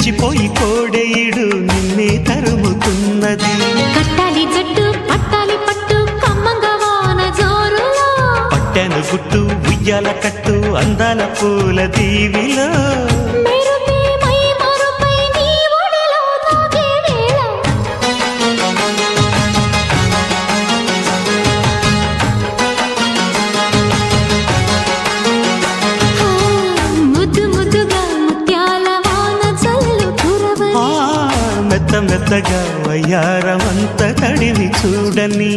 రెచ్చిపోయి కోడేయుడు నిన్నే తరుముతున్నది. కట్టాలి జట్టు పట్టాలి పట్టు కమ్మంగా వాన జోరులో, పట్టెను గుట్టు ఉయ్యాల కట్టు అందాల పూల దీవిలో, మెరుపే మై మరుపై నీ ఒడిలో తాగే వేళ, ముద్దు ముద్దుగా ముత్యాల వాన జల్లు కురవని, మెత్త మెత్తగా వయ్యారమంత తడివి చూడని.